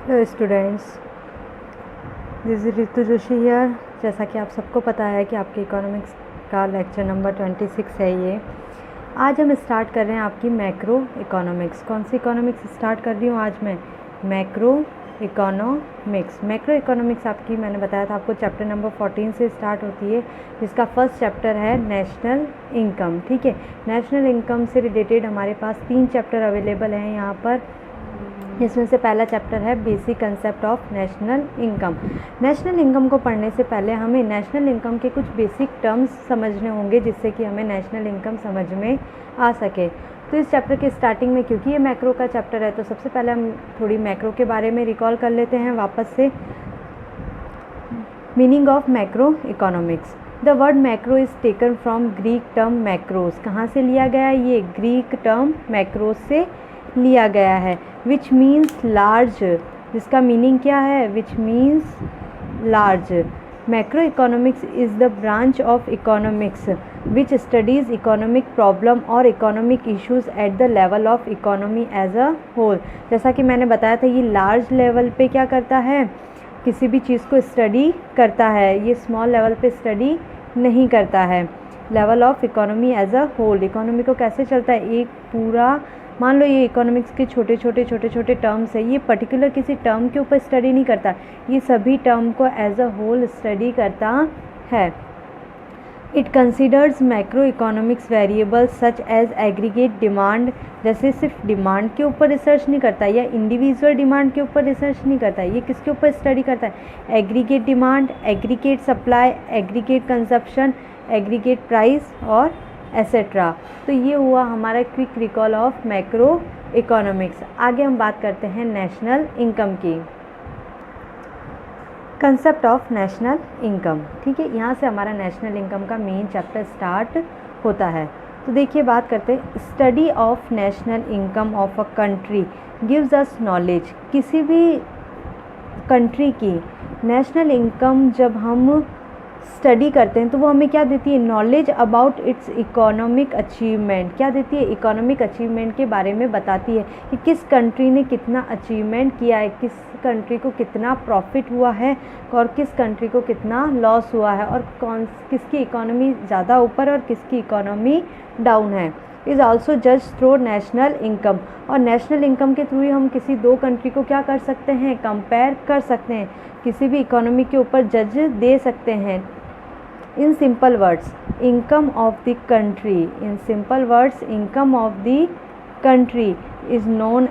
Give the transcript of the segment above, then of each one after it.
Hello students, this is Ritu Joshi here. जैसा कि आप सबको पता है कि आपके इकोनॉमिक्स का लेक्चर नंबर 26 है ये। आज हम स्टार्ट कर रहे हैं आपकी मैक्रो इकोनॉमिक्स। कौन सी इकोनॉमिक्स स्टार्ट कर रही हूँ आज मैं? Macro economics. मैक्रो इकोनॉमिक्स आपकी मैंने बताया था आपको चैप्टर नंबर 14 से स्टार्ट होती है, जिसका फर्स्ट चैप्टर है नेशनल इनकम। ठीक है, नेशनल इनकम से रिलेटेड हमारे पास 3 चैप्टर अवेलेबल हैं यहाँ पर। इसमें से पहला चैप्टर है basic concept of national income. National income को पढ़ने से पहले हमें नेशनल इनकम के कुछ बेसिक टर्म्स समझने होंगे, जिससे कि हमें नेशनल इनकम समझ में आ सके। तो इस चैप्टर के स्टार्टिंग में, क्योंकि ये मैक्रो का चैप्टर है, तो सबसे पहले हम थोड़ी मैक्रो के बारे में रिकॉल कर लेते हैं वापस से। Meaning of macro economics. The word macro is taken from Greek term macros. कहाँ से लिया गया है? ये ग्रीक टर्म मैक्रोस से लिया गया है। Which means large. जिसका मीनिंग क्या है? Which means large. Macro economics is the branch of economics which studies economic problem और economic issues at the level of economy as a whole. जैसा कि मैंने बताया था, ये लार्ज लेवल पे क्या करता है? किसी भी चीज़ को स्टडी करता है। ये स्मॉल लेवल पे स्टडी नहीं करता है। Level of economy as a whole. Economy को कैसे चलता है? एक पूरा, मान लो ये इकोनॉमिक्स के छोटे छोटे टर्म्स है, ये पर्टिकुलर किसी टर्म के ऊपर स्टडी नहीं करता, ये सभी टर्म को एज अ होल स्टडी करता है। It considers macro economics variables such as aggregate demand. जैसे सिर्फ डिमांड के ऊपर रिसर्च नहीं करता या इंडिविजुअल डिमांड के ऊपर रिसर्च नहीं करता, ये किसके ऊपर स्टडी करता है? Aggregate demand, aggregate supply, aggregate consumption, aggregate price और एसेट्रा। तो ये हुआ हमारा quick recall of macro economics. आगे हम बात करते हैं नेशनल इनकम की। Concept of national income. ठीक है, यहाँ से हमारा नेशनल इनकम का मेन चैप्टर स्टार्ट होता है। तो देखिए, बात करते हैं study of national income of a country gives us knowledge. किसी भी कंट्री की नेशनल इनकम जब हम स्टडी करते हैं तो वो हमें क्या देती है? Knowledge about it's economic achievement. क्या देती है? इकोनॉमिक अचीवमेंट के बारे में बताती है कि किस कंट्री ने कितना अचीवमेंट किया है, किस कंट्री को कितना प्रॉफिट हुआ है और किस कंट्री को कितना लॉस हुआ है, और किसकी इकोनॉमी ज़्यादा ऊपर और किसकी इकोनॉमी डाउन है। इज़ ऑल्सो जज थ्रू नेशनल इनकम। और नेशनल इनकम के थ्रू ही हम किसी दो कंट्री को क्या कर सकते हैं? कंपेयर कर सकते हैं, किसी भी इकोनॉमी के ऊपर जज दे सकते हैं। In simple words, income of the country, in simple words income of the country is known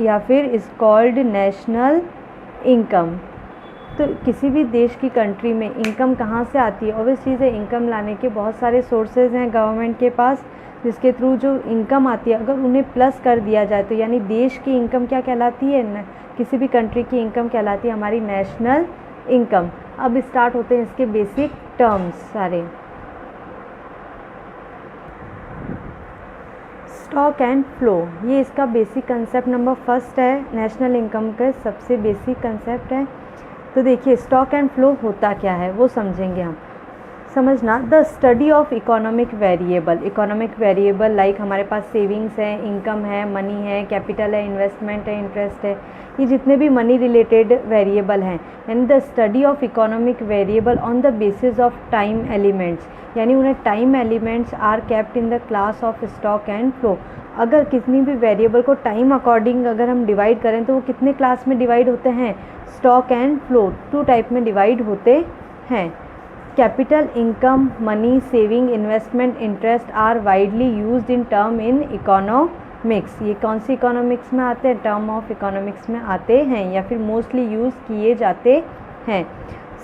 या फिर इज़ कॉल्ड नेशनल इनकम। तो किसी भी देश की कंट्री में इनकम कहाँ से आती है? ऑब्वियस चीज़ है, इनकम लाने के बहुत सारे सोर्सेज हैं गवर्नमेंट के पास, जिसके थ्रू जो इनकम आती है अगर उन्हें प्लस कर दिया जाए तो यानी देश की इनकम क्या कहलाती है? किसी भी कंट्री की इनकम कहलाती है हमारी नेशनल इनकम। अब स्टार्ट होते हैं इसके बेसिक टर्म्स सारे। स्टॉक एंड फ्लो, ये इसका बेसिक कंसेप्ट नंबर फर्स्ट है, नेशनल इनकम का सबसे बेसिक कंसेप्ट है। तो देखिए, स्टॉक एंड फ्लो होता क्या है वो समझेंगे हम। समझना, the study of economic variable. Economic variable like हमारे पास सेविंग्स है, इनकम है, मनी है, कैपिटल है, इन्वेस्टमेंट है, इंटरेस्ट है, ये जितने भी मनी रिलेटेड वेरिएबल हैं, यानी the study of economic variable on the basis of time elements, यानी उन्हें time elements are kept in the class of stock and flow. अगर किसी भी वेरिएबल को टाइम अकॉर्डिंग अगर हम डिवाइड करें तो वो कितने क्लास में डिवाइड होते हैं? स्टॉक एंड फ्लो 2 टाइप में डिवाइड होते हैं। Capital, income, money, saving, investment, interest are widely used in term in economics. ये कौन सी इकोनॉमिक्स में आते हैं? टर्म ऑफ इकोनॉमिक्स में आते हैं या फिर मोस्टली यूज़ किए जाते हैं।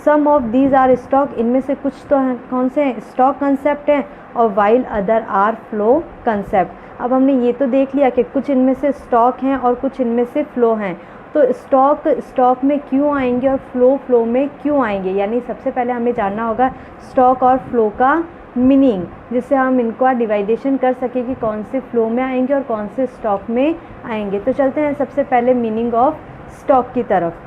सम ऑफ दीज आर स्टॉक, इनमें से कुछ तो हैं, कौन से हैं? स्टॉक कंसेप्ट हैं, और while other are flow concept. अब हमने ये तो देख लिया कि कुछ इनमें से स्टॉक हैं और कुछ इनमें से फ्लो हैं। तो स्टॉक में क्यों आएंगे और फ्लो में क्यों आएंगे, यानी सबसे पहले हमें जानना होगा स्टॉक और फ्लो का मीनिंग, जिससे हम इनको डिवाइडेशन कर सकें कि कौन से फ्लो में आएंगे और कौन से स्टॉक में आएंगे। तो चलते हैं सबसे पहले मीनिंग ऑफ स्टॉक की तरफ।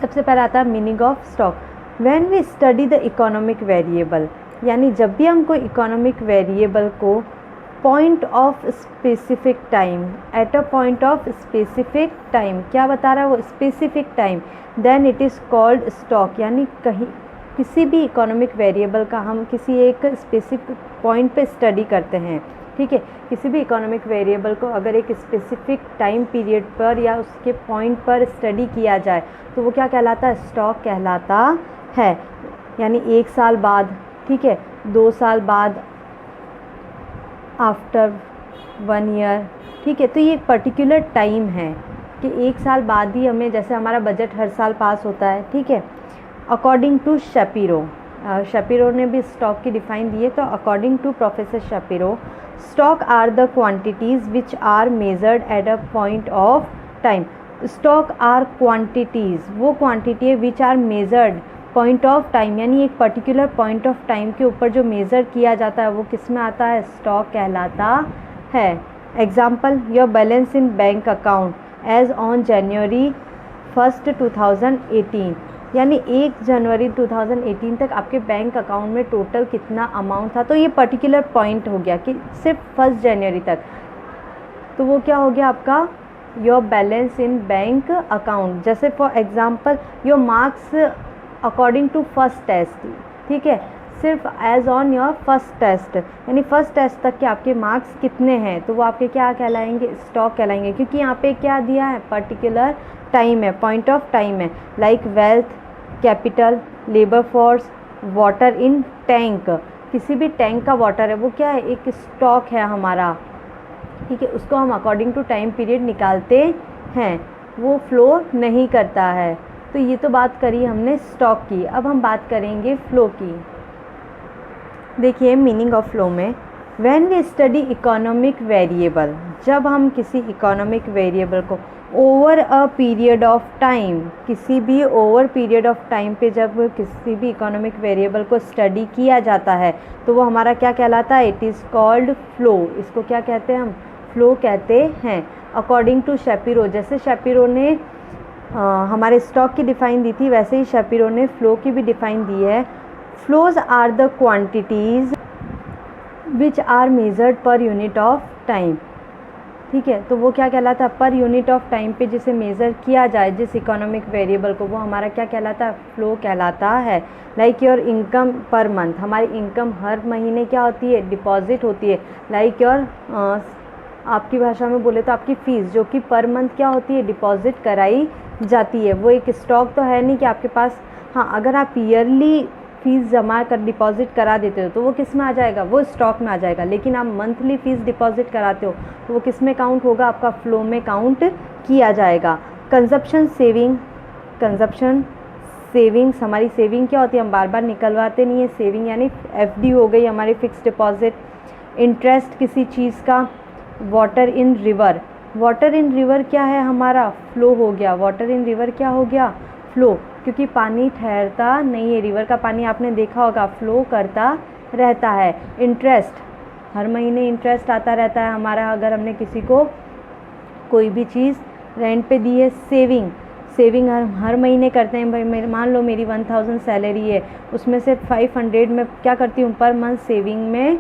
सबसे पहले आता है meaning of stock. When we study the economic variable, यानी जब भी हम कोई इकोनॉमिक वेरिएबल को point of specific time, at a point of specific time, क्या बता रहा है वो, specific time, then it is called stock. यानी कहीं किसी भी इकोनॉमिक वेरिएबल का हम किसी एक स्पेसिफिक पॉइंट पे स्टडी करते हैं, ठीक है, किसी भी इकोनॉमिक वेरिएबल को अगर एक स्पेसिफिक टाइम पीरियड पर या उसके पॉइंट पर स्टडी किया जाए तो वो क्या कहलाता है, स्टॉक कहलाता है। यानी 1 साल बाद, ठीक है, 2 साल बाद, आफ्टर 1 ईयर, ठीक है। तो ये एक पर्टिकुलर टाइम है कि 1 साल बाद ही हमें, जैसे हमारा बजट हर साल पास होता है, ठीक है। अकॉर्डिंग टू शपीरो, शपीरो ने भी स्टॉक की डिफाइन दी है, तो according to professor Shapiro, stock are the quantities which are measured at a point of time. Stock are quantities, वो क्वांटिटी है which are measured point of time, यानी एक पर्टिकुलर पॉइंट ऑफ टाइम के ऊपर जो मेज़र किया जाता है वो किस में आता है, स्टॉक कहलाता है। Example, your balance in bank account as on January 1, 2018, यानी 1 जनवरी 2018 तक आपके बैंक अकाउंट में टोटल कितना अमाउंट था। तो ये पर्टिकुलर पॉइंट हो गया कि सिर्फ 1 जनवरी तक, तो वो क्या हो गया आपका, your balance in bank account. जैसे for example your marks according to first test, ठीक है, सिर्फ as on your first test, यानी फर्स्ट टेस्ट तक के आपके मार्क्स कितने हैं, तो वो आपके क्या कहलाएंगे, स्टॉक कहलाएंगे, क्योंकि यहाँ पे क्या दिया है, पर्टिकुलर टाइम है, पॉइंट ऑफ टाइम है। Like wealth, capital, labour force, water in tank, किसी भी टैंक का वाटर है वो क्या है, एक स्टॉक है हमारा, ठीक है, उसको हम अकॉर्डिंग टू टाइम पीरियड निकालते हैं, वो फ्लो नहीं करता है। तो ये तो बात करी हमने स्टॉक की। अब हम बात करेंगे फ्लो की। देखिए मीनिंग ऑफ फ्लो में, when we study economic variable, जब हम किसी इकोनॉमिक वेरिएबल को over a period of time, किसी भी ओवर पीरियड ऑफ टाइम पे जब किसी भी इकोनॉमिक वेरिएबल को स्टडी किया जाता है तो वो हमारा क्या कहलाता है, इट इज़ कॉल्ड फ्लो। इसको क्या कहते हैं हम, फ्लो कहते हैं। अकॉर्डिंग टू शपीरो, जैसे शपीरो ने हमारे स्टॉक की डिफ़ाइन दी थी, वैसे ही शपीरो ने फ्लो की भी डिफ़ाइन दी है। Flows are the quantities which are measured per unit of time, ठीक है, तो वो क्या कहलाता है, पर यूनिट ऑफ टाइम पे जिसे मेज़र किया जाए जिस इकोनॉमिक वेरिएबल को, वो हमारा क्या कहलाता है, फ्लो कहलाता है। Like your income per month, हमारी इनकम हर महीने क्या होती है, डिपॉजिट होती है। लाइक योर आपकी भाषा में बोले तो आपकी फ़ीस जो कि पर मंथ क्या होती है, डिपॉजिट कराई जाती है। वो एक स्टॉक तो है नहीं कि आपके पास, हाँ अगर आप ईयरली फ़ीस जमा कर डिपॉजिट करा देते हो तो वो किस में आ जाएगा, वो स्टॉक में आ जाएगा। लेकिन आप मंथली फ़ीस डिपॉजिट कराते हो तो वो किस में काउंट होगा, आपका फ्लो में काउंट किया जाएगा। कंजप्शन सेविंग, कंजप्शन सेविंग्स, हमारी सेविंग क्या होती है, हम बार बार निकलवाते नहीं है, सेविंग यानी एफडी हो गई हमारी फिक्स डिपॉजिट। इंटरेस्ट किसी चीज़ का। Water in river, water in river क्या है हमारा, फ्लो हो गया। वाटर इन रिवर क्या हो गया, फ्लो, क्योंकि पानी ठहरता नहीं है, रिवर का पानी आपने देखा होगा फ्लो करता रहता है। इंटरेस्ट, हर महीने इंटरेस्ट आता रहता है हमारा, अगर हमने किसी को कोई भी चीज़ रेंट पे दी है। सेविंग, सेविंग हर महीने करते हैं। भाई मान लो मेरी 1000 सैलरी है, उसमें से 500 मैं क्या करती हूँ, पर मंथ सेविंग में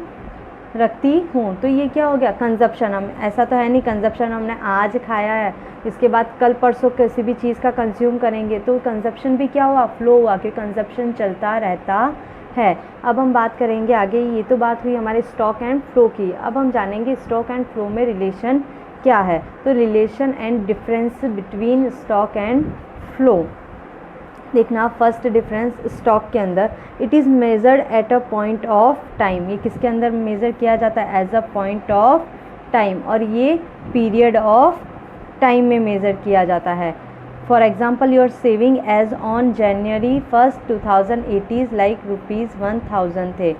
रखती हूँ, तो ये क्या हो गया, कंजप्शन। हम ऐसा तो है नहीं कंजप्शन हमने आज खाया है इसके बाद कल परसों किसी भी चीज़ का कंज्यूम करेंगे, तो कंजप्शन भी क्या हुआ, फ्लो हुआ, कि कंजप्शन चलता रहता है। अब हम बात करेंगे आगे, ये तो बात हुई हमारे स्टॉक एंड फ्लो की। अब हम जानेंगे स्टॉक एंड फ्लो में रिलेशन क्या है। तो relation and difference between stock and flow देखना। फर्स्ट डिफरेंस स्टॉक के अंदर, it is measured at a point of time, ये किसके अंदर मेज़र किया जाता है, as a point of time, और ये पीरियड ऑफ टाइम में मेज़र किया जाता है। For example your saving as on January 1, 2018 like ₹1000 थे।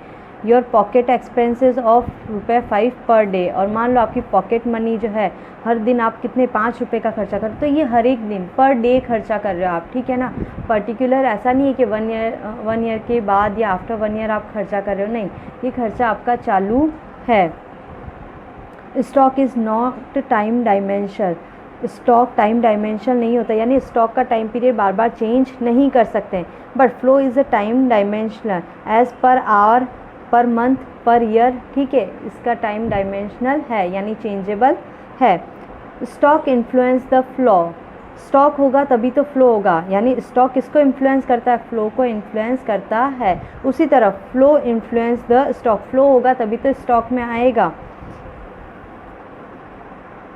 Your pocket expenses of ₹5 per day, और मान लो आपकी पॉकेट मनी जो है हर दिन आप कितने, ₹5 का खर्चा कर, तो ये हर एक दिन पर डे खर्चा कर रहे हो आप, ठीक है ना। पर्टिकुलर ऐसा नहीं है कि वन ईयर के बाद या आफ्टर 1 ईयर आप खर्चा कर रहे हो, नहीं, ये खर्चा आपका चालू है। Stock is not time dimension, stock time dimension नहीं होता, यानी स्टॉक का टाइम पीरियड बार बार चेंज नहीं कर सकते। But flow is a time dimensional as per hour per month, per year, ठीक है। इसका टाइम डायमेंशनल है यानी चेंजेबल है। Stock influence the flow, stock होगा तभी तो फ्लो होगा, यानी स्टॉक किसको इन्फ्लुएंस करता है, फ्लो को इन्फ्लुएंस करता है। उसी तरह flow influence the stock, flow होगा तभी तो स्टॉक में आएगा।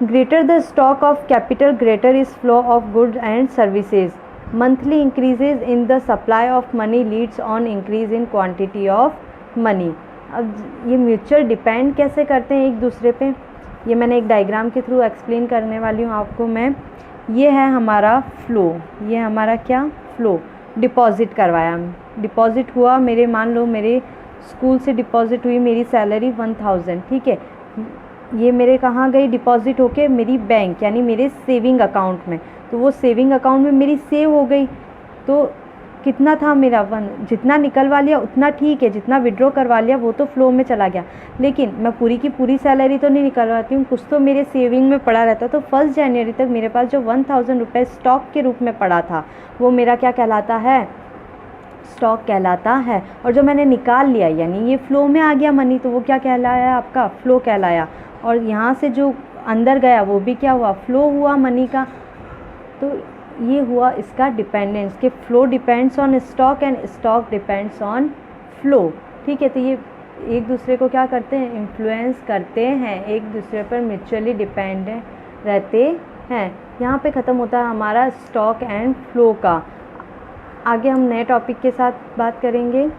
Greater the stock of capital greater is flow of goods and services. Monthly increases in the supply of money Leeds on increase in quantity of money. अब ये mutual depend कैसे करते हैं एक दूसरे पे, ये मैंने एक डायग्राम के थ्रू एक्सप्लेन करने वाली हूँ आपको मैं। ये है हमारा फ्लो, ये हमारा क्या फ्लो, डिपॉजिट करवाया, डिपॉजिट हुआ मेरे, मान लो मेरे स्कूल से डिपॉजिट हुई मेरी सैलरी 1000, ठीक है। ये मेरे कहाँ गई डिपॉजिट होके, मेरी बैंक यानी मेरे सेविंग अकाउंट में, तो वो सेविंग अकाउंट में मेरी सेव हो गई। तो कितना था मेरा, जितना निकलवा लिया उतना ठीक है, जितना विड्रॉ करवा लिया वो तो फ्लो में चला गया। लेकिन मैं पूरी की पूरी सैलरी तो नहीं निकलवाती हूँ, कुछ तो मेरे सेविंग में पड़ा रहता। तो 1 जनवरी तक मेरे पास जो 1000 रुपये स्टॉक के रूप में पड़ा था वो मेरा क्या कहलाता है, स्टॉक कहलाता है। और जो मैंने निकाल लिया यानी ये फ्लो में आ गया मनी, तो वो क्या कहलाया, आपका फ्लो कहलाया। और यहाँ से जो अंदर गया वो भी क्या हुआ, फ्लो हुआ मनी का। तो ये हुआ इसका डिपेंडेंस कि flow depends on stock and stock depends on flow, ठीक है। तो ये एक दूसरे को क्या करते हैं, इन्फ्लुएंस करते हैं, एक दूसरे पर म्यूचुअली डिपेंडेंट रहते हैं। यहाँ पे ख़त्म होता है हमारा स्टॉक एंड फ्लो का। आगे हम नए टॉपिक के साथ बात करेंगे।